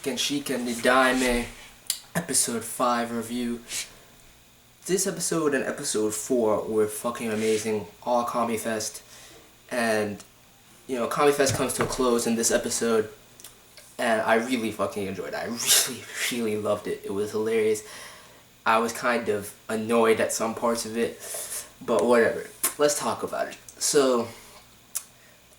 Genshiken Nidaime episode 5 review. This episode and episode 4 were fucking amazing, all Comifest, and Comifest comes to a close in this episode, and I really fucking enjoyed it. I really loved it. It was hilarious. I was kind of annoyed at some parts of it, but whatever. Let's talk about it. So,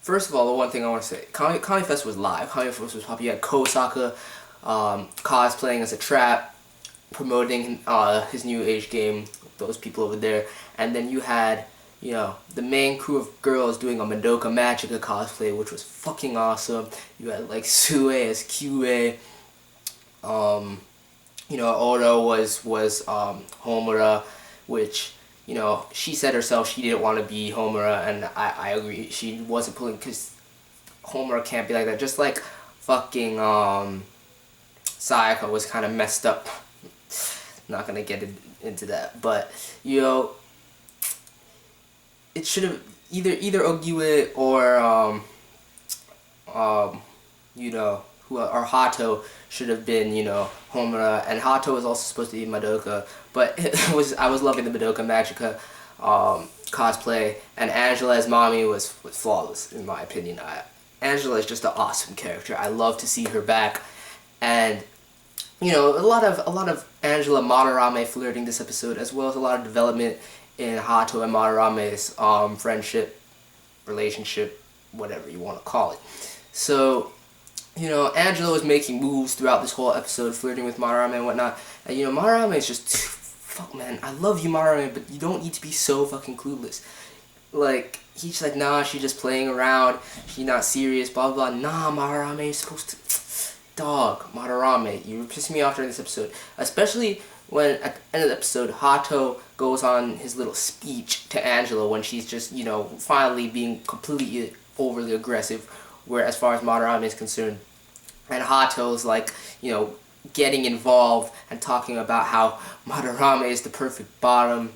first of all, the one thing I want to say, Comifest was live. Comifest was popular. You had Kosaka cosplaying as a trap, promoting his new age game, those people over there. And then you had, the main crew of girls doing a Madoka Magica cosplay, which was fucking awesome. You had, like, Sue as QA. Odo was Homura, which, she said herself she didn't want to be Homura, and I agree. She wasn't pulling, because Homura can't be like that. Just like fucking Sayaka was kind of messed up. Not gonna get into that, but it should have either Ogiwe or or Hato should have been Homura, and Hato was also supposed to be Madoka, but I was loving the Madoka Magica cosplay, and Angela as Mommy was flawless in my opinion. Angela is just an awesome character. I love to see her back, and a lot of Angela Madarame flirting this episode, as well as a lot of development in Hato and Madarame's friendship, relationship, whatever you want to call it. So, Angela was making moves throughout this whole episode, flirting with Madarame and whatnot. And, Madarame is just, fuck, man, I love you, Madarame, but you don't need to be so fucking clueless. Like, he's like, nah, she's just playing around, she's not serious, blah, blah, blah. Nah, Madarame is supposed to... Dog, Madarame, you were pissing me off during this episode. Especially when, at the end of the episode, Hato goes on his little speech to Angela when she's just, finally being completely overly aggressive, where as far as Madarame is concerned. And Hato's like, getting involved and talking about how Madarame is the perfect bottom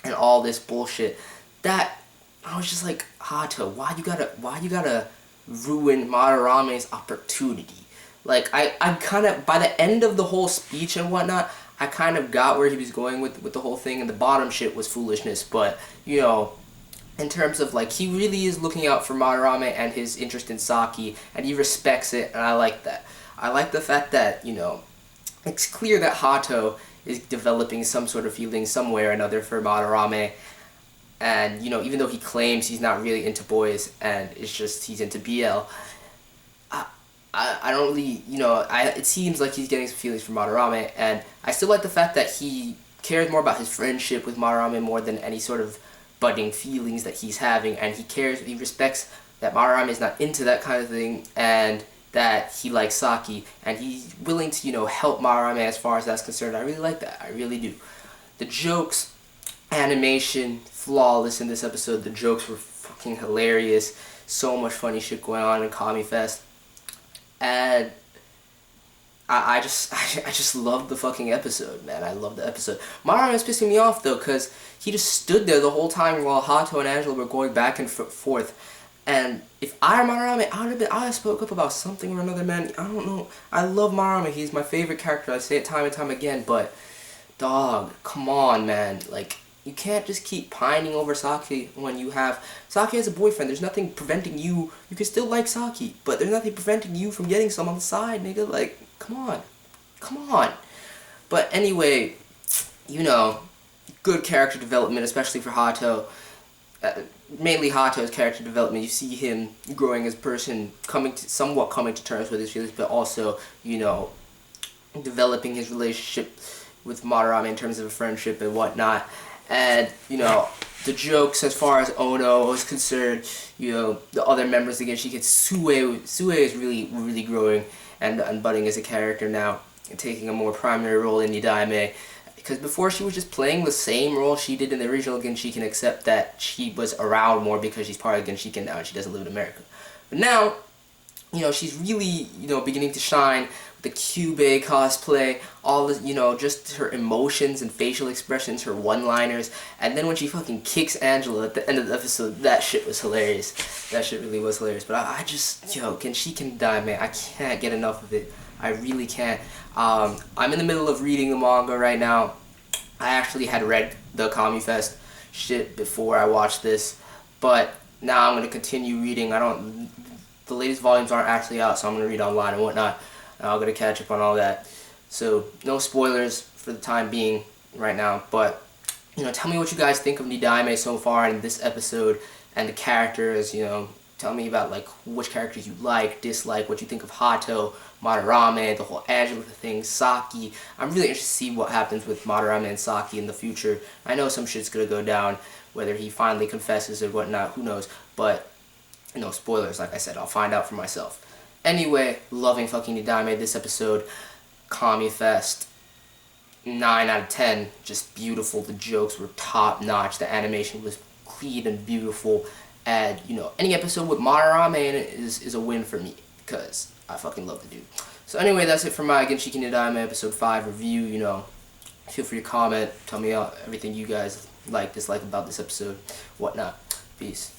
and all this bullshit. That, I was just like, Hato, why you gotta ruin Madarame's opportunity? Like, I kind of, by the end of the whole speech and whatnot, I kind of got where he was going with the whole thing, and the bottom shit was foolishness, but, in terms of, like, he really is looking out for Madarame and his interest in Saki, and he respects it, and I like that. I like the fact that, it's clear that Hato is developing some sort of feeling somewhere or another for Madarame, and, even though he claims he's not really into boys, and it's just, he's into BL, I don't really, it seems like he's getting some feelings for Madarame, and I still like the fact that he cares more about his friendship with Madarame more than any sort of budding feelings that he's having, and he respects that Madarame is not into that kind of thing, and that he likes Saki, and he's willing to, help Madarame as far as that's concerned. I really like that. I really do. The jokes, animation, flawless in this episode. The jokes were fucking hilarious. So much funny shit going on in Comifest. And I just loved the fucking episode, man. I loved the episode. Madarame was pissing me off, though, because he just stood there the whole time while Hato and Angela were going back and forth. And if I were Madarame, I would have spoke up about something or another, man. I don't know. I love Madarame. He's my favorite character. I say it time and time again, but, dog, come on, man. Like, you can't just keep pining over Saki when you have... Saki has a boyfriend. There's nothing preventing you... You can still like Saki, but there's nothing preventing you from getting some on the side, nigga. Like, come on. Come on. But anyway, good character development, especially for Hato. Mainly Hato's character development. You see him growing as a person, somewhat coming to terms with his feelings, but also, developing his relationship with Madarame in terms of a friendship and whatnot. And, the jokes as far as Ono is concerned, the other members again, Sue is really growing and budding as a character now, and taking a more primary role in Nidaime. Because before she was just playing the same role she did in the original Genshiken, except that she was around more because she's part of Genshiken now and she doesn't live in America. But now, she's really, beginning to shine with the Cube cosplay, all the, you know, just her emotions and facial expressions, her one-liners, and then when she fucking kicks Angela at the end of the episode, that shit was hilarious. That shit really was hilarious. But I just, yo, Genshiken Nidaime, I can't get enough of it. I really can't. I'm in the middle of reading the manga right now. I actually had read the Comifest shit before I watched this, but now I'm gonna continue reading. The latest volumes aren't actually out, so I'm gonna read online and whatnot. I'm gonna catch up on all that. So no spoilers for the time being right now, but you know, tell me what you guys think of Nidaime so far in this episode and the characters. You know, tell me about like which characters you like, dislike, what you think of Hato, Madarame, the whole Angela thing, Saki. I'm really interested to see what happens with Madarame and Saki in the future. I know some shit's gonna go down, whether he finally confesses or whatnot, who knows, but no spoilers, like I said, I'll find out for myself. Anyway, loving fucking Nidaime this episode. Comifest, 9 out of 10, just beautiful. The jokes were top notch, the animation was clean and beautiful, and you know, any episode with Madarame in it is a win for me, because I fucking love the dude. So anyway, that's it for my Genshiken Nidaime episode 5 review. You know, feel free to comment, tell me everything you guys like, dislike about this episode, whatnot. Peace.